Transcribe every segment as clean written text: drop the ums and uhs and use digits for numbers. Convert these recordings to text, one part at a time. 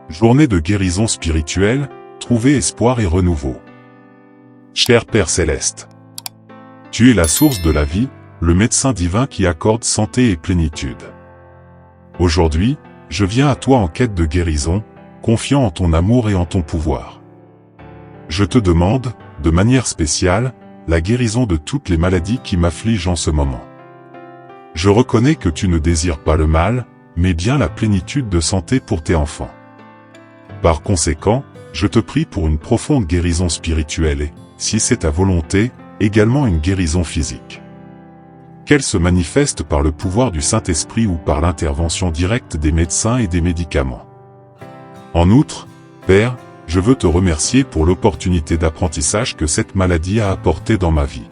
Journée de guérison spirituelle, trouvez espoir et renouveau. Cher Père Céleste, tu es la source de la vie, le médecin divin qui accorde santé et plénitude. Aujourd'hui, je viens à toi en quête de guérison, confiant en ton amour et en ton pouvoir. Je te demande, de manière spéciale, la guérison de toutes les maladies qui m'affligent en ce moment. Je reconnais que tu ne désires pas le mal, mais bien la plénitude de santé pour tes enfants. Par conséquent, je te prie pour une profonde guérison spirituelle et, si c'est ta volonté, également une guérison physique. Qu'elle se manifeste par le pouvoir du Saint-Esprit ou par l'intervention directe des médecins et des médicaments. En outre, Père, je veux te remercier pour l'opportunité d'apprentissage que cette maladie a apportée dans ma vie.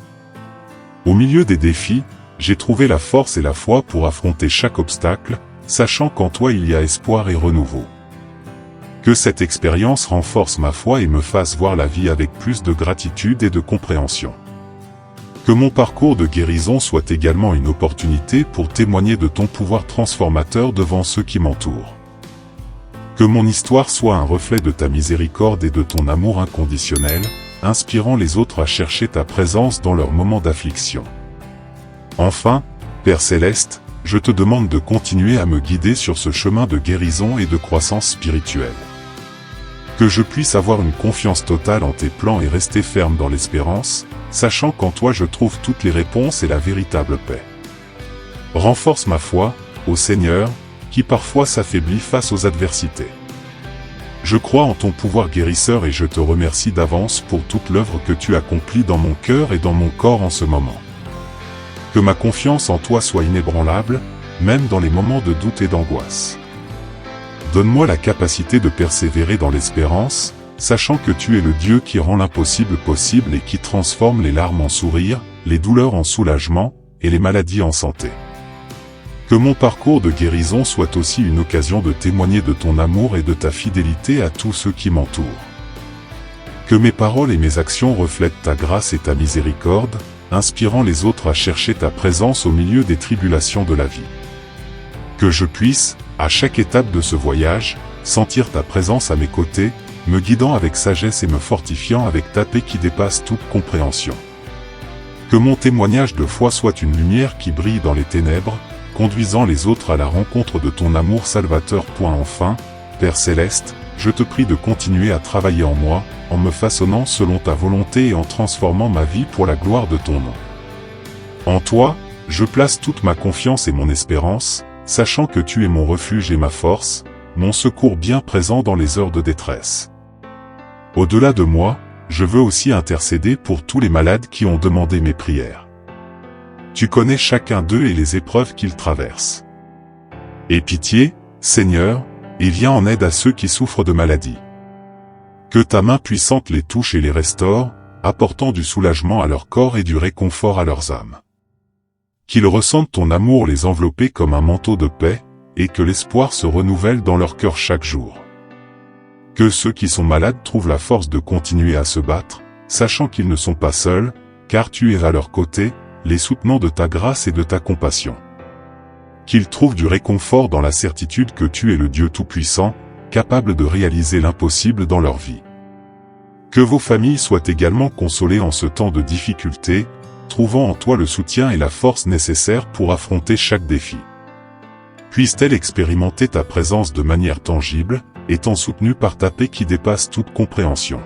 Au milieu des défis, j'ai trouvé la force et la foi pour affronter chaque obstacle, sachant qu'en toi il y a espoir et renouveau. Que cette expérience renforce ma foi et me fasse voir la vie avec plus de gratitude et de compréhension. Que mon parcours de guérison soit également une opportunité pour témoigner de ton pouvoir transformateur devant ceux qui m'entourent. Que mon histoire soit un reflet de ta miséricorde et de ton amour inconditionnel, inspirant les autres à chercher ta présence dans leurs moments d'affliction. Enfin, Père Céleste, je te demande de continuer à me guider sur ce chemin de guérison et de croissance spirituelle. Que je puisse avoir une confiance totale en tes plans et rester ferme dans l'espérance, sachant qu'en toi je trouve toutes les réponses et la véritable paix. Renforce ma foi, ô Seigneur, qui parfois s'affaiblit face aux adversités. Je crois en ton pouvoir guérisseur et je te remercie d'avance pour toute l'œuvre que tu accomplis dans mon cœur et dans mon corps en ce moment. Que ma confiance en toi soit inébranlable, même dans les moments de doute et d'angoisse. Donne-moi la capacité de persévérer dans l'espérance, sachant que tu es le Dieu qui rend l'impossible possible et qui transforme les larmes en sourires, les douleurs en soulagement, et les maladies en santé. Que mon parcours de guérison soit aussi une occasion de témoigner de ton amour et de ta fidélité à tous ceux qui m'entourent. Que mes paroles et mes actions reflètent ta grâce et ta miséricorde, inspirant les autres à chercher ta présence au milieu des tribulations de la vie. Que je puisse, à chaque étape de ce voyage, sentir ta présence à mes côtés, me guidant avec sagesse et me fortifiant avec ta paix qui dépasse toute compréhension. Que mon témoignage de foi soit une lumière qui brille dans les ténèbres, conduisant les autres à la rencontre de ton amour salvateur. Enfin, Père Céleste, je te prie de continuer à travailler en moi, en me façonnant selon ta volonté et en transformant ma vie pour la gloire de ton nom. En toi, je place toute ma confiance et mon espérance, sachant que tu es mon refuge et ma force, mon secours bien présent dans les heures de détresse. Au-delà de moi, je veux aussi intercéder pour tous les malades qui ont demandé mes prières. Tu connais chacun d'eux et les épreuves qu'ils traversent. Aie pitié, Seigneur, et viens en aide à ceux qui souffrent de maladies. Que ta main puissante les touche et les restaure, apportant du soulagement à leur corps et du réconfort à leurs âmes. Qu'ils ressentent ton amour les envelopper comme un manteau de paix, et que l'espoir se renouvelle dans leur cœur chaque jour. Que ceux qui sont malades trouvent la force de continuer à se battre, sachant qu'ils ne sont pas seuls, car tu es à leur côté, les soutenant de ta grâce et de ta compassion. Qu'ils trouvent du réconfort dans la certitude que tu es le Dieu Tout-Puissant, capable de réaliser l'impossible dans leur vie. Que vos familles soient également consolées en ce temps de difficulté, trouvant en toi le soutien et la force nécessaires pour affronter chaque défi. Puisse-t-elle expérimenter ta présence de manière tangible, étant soutenue par ta paix qui dépasse toute compréhension.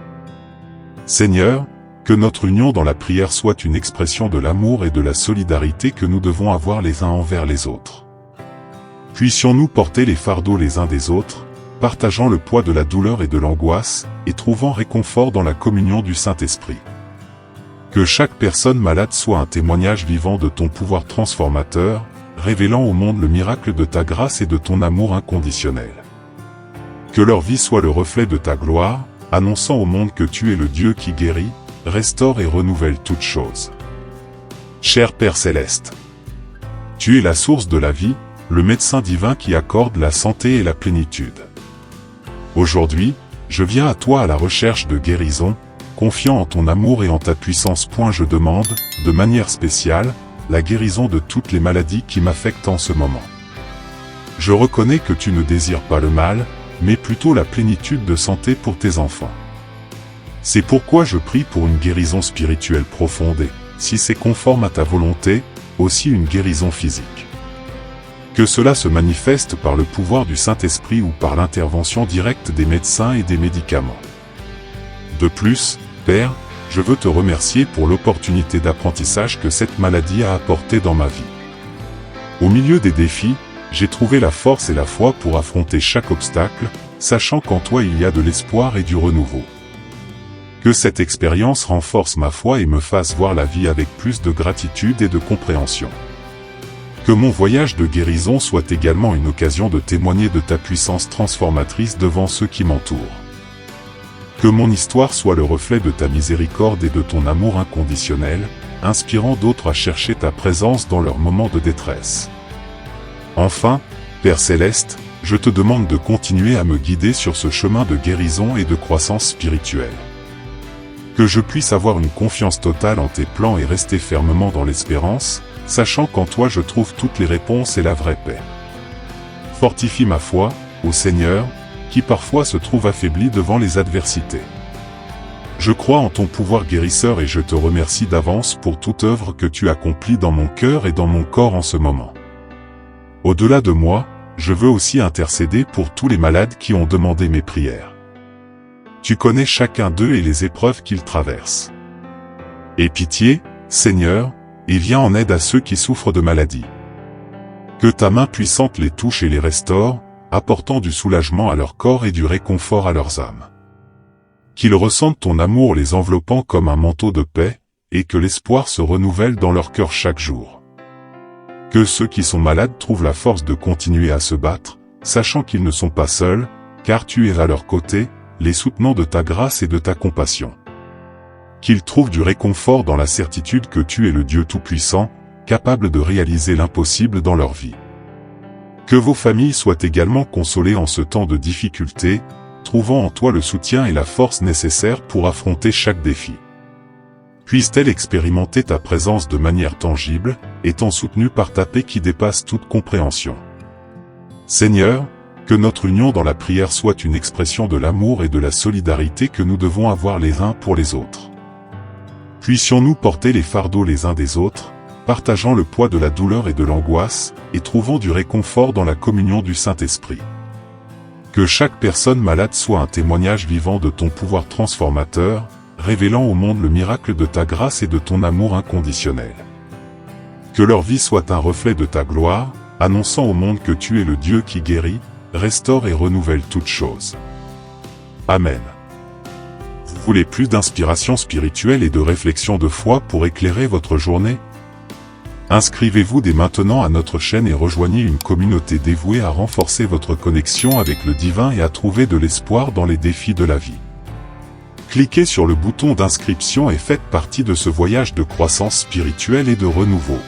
Seigneur, que notre union dans la prière soit une expression de l'amour et de la solidarité que nous devons avoir les uns envers les autres. Puissions-nous porter les fardeaux les uns des autres, partageant le poids de la douleur et de l'angoisse, et trouvant réconfort dans la communion du Saint-Esprit. Que chaque personne malade soit un témoignage vivant de ton pouvoir transformateur, révélant au monde le miracle de ta grâce et de ton amour inconditionnel. Que leur vie soit le reflet de ta gloire, annonçant au monde que tu es le Dieu qui guérit, restaure et renouvelle toutes choses. Cher Père Céleste, tu es la source de la vie, le médecin divin qui accorde la santé et la plénitude. Aujourd'hui, je viens à toi à la recherche de guérison, confiant en ton amour et en ta puissance. Je demande, de manière spéciale, la guérison de toutes les maladies qui m'affectent en ce moment. Je reconnais que tu ne désires pas le mal, mais plutôt la plénitude de santé pour tes enfants. C'est pourquoi je prie pour une guérison spirituelle profonde et, si c'est conforme à ta volonté, aussi une guérison physique. Que cela se manifeste par le pouvoir du Saint-Esprit ou par l'intervention directe des médecins et des médicaments. De plus, Père, je veux te remercier pour l'opportunité d'apprentissage que cette maladie a apportée dans ma vie. Au milieu des défis, j'ai trouvé la force et la foi pour affronter chaque obstacle, sachant qu'en toi il y a de l'espoir et du renouveau. Que cette expérience renforce ma foi et me fasse voir la vie avec plus de gratitude et de compréhension. Que mon voyage de guérison soit également une occasion de témoigner de ta puissance transformatrice devant ceux qui m'entourent. Que mon histoire soit le reflet de ta miséricorde et de ton amour inconditionnel, inspirant d'autres à chercher ta présence dans leurs moments de détresse. Enfin, Père Céleste, je te demande de continuer à me guider sur ce chemin de guérison et de croissance spirituelle. Que je puisse avoir une confiance totale en tes plans et rester fermement dans l'espérance, sachant qu'en toi je trouve toutes les réponses et la vraie paix. Fortifie ma foi, ô Seigneur, qui parfois se trouve affaiblie devant les adversités. Je crois en ton pouvoir guérisseur et je te remercie d'avance pour toute œuvre que tu accomplis dans mon cœur et dans mon corps en ce moment. Au-delà de moi, je veux aussi intercéder pour tous les malades qui ont demandé mes prières. Tu connais chacun d'eux et les épreuves qu'ils traversent. Aie pitié, Seigneur, et viens en aide à ceux qui souffrent de maladies. Que ta main puissante les touche et les restaure, apportant du soulagement à leur corps et du réconfort à leurs âmes. Qu'ils ressentent ton amour les enveloppant comme un manteau de paix, et que l'espoir se renouvelle dans leur cœur chaque jour. Que ceux qui sont malades trouvent la force de continuer à se battre, sachant qu'ils ne sont pas seuls, car tu es à leur côté, les soutenant de ta grâce et de ta compassion. Qu'ils trouvent du réconfort dans la certitude que tu es le Dieu Tout-Puissant, capable de réaliser l'impossible dans leur vie. Que vos familles soient également consolées en ce temps de difficulté, trouvant en toi le soutien et la force nécessaires pour affronter chaque défi. Puisse-t-elle expérimenter ta présence de manière tangible, étant soutenue par ta paix qui dépasse toute compréhension. Seigneur, que notre union dans la prière soit une expression de l'amour et de la solidarité que nous devons avoir les uns pour les autres. Puissions-nous porter les fardeaux les uns des autres, partageant le poids de la douleur et de l'angoisse, et trouvant du réconfort dans la communion du Saint-Esprit. Que chaque personne malade soit un témoignage vivant de ton pouvoir transformateur, révélant au monde le miracle de ta grâce et de ton amour inconditionnel. Que leur vie soit un reflet de ta gloire, annonçant au monde que tu es le Dieu qui guérit, restaure et renouvelle toutes choses. Amen. Vous voulez plus d'inspiration spirituelle et de réflexion de foi pour éclairer votre journée? Inscrivez-vous dès maintenant à notre chaîne et rejoignez une communauté dévouée à renforcer votre connexion avec le divin et à trouver de l'espoir dans les défis de la vie. Cliquez sur le bouton d'inscription et faites partie de ce voyage de croissance spirituelle et de renouveau.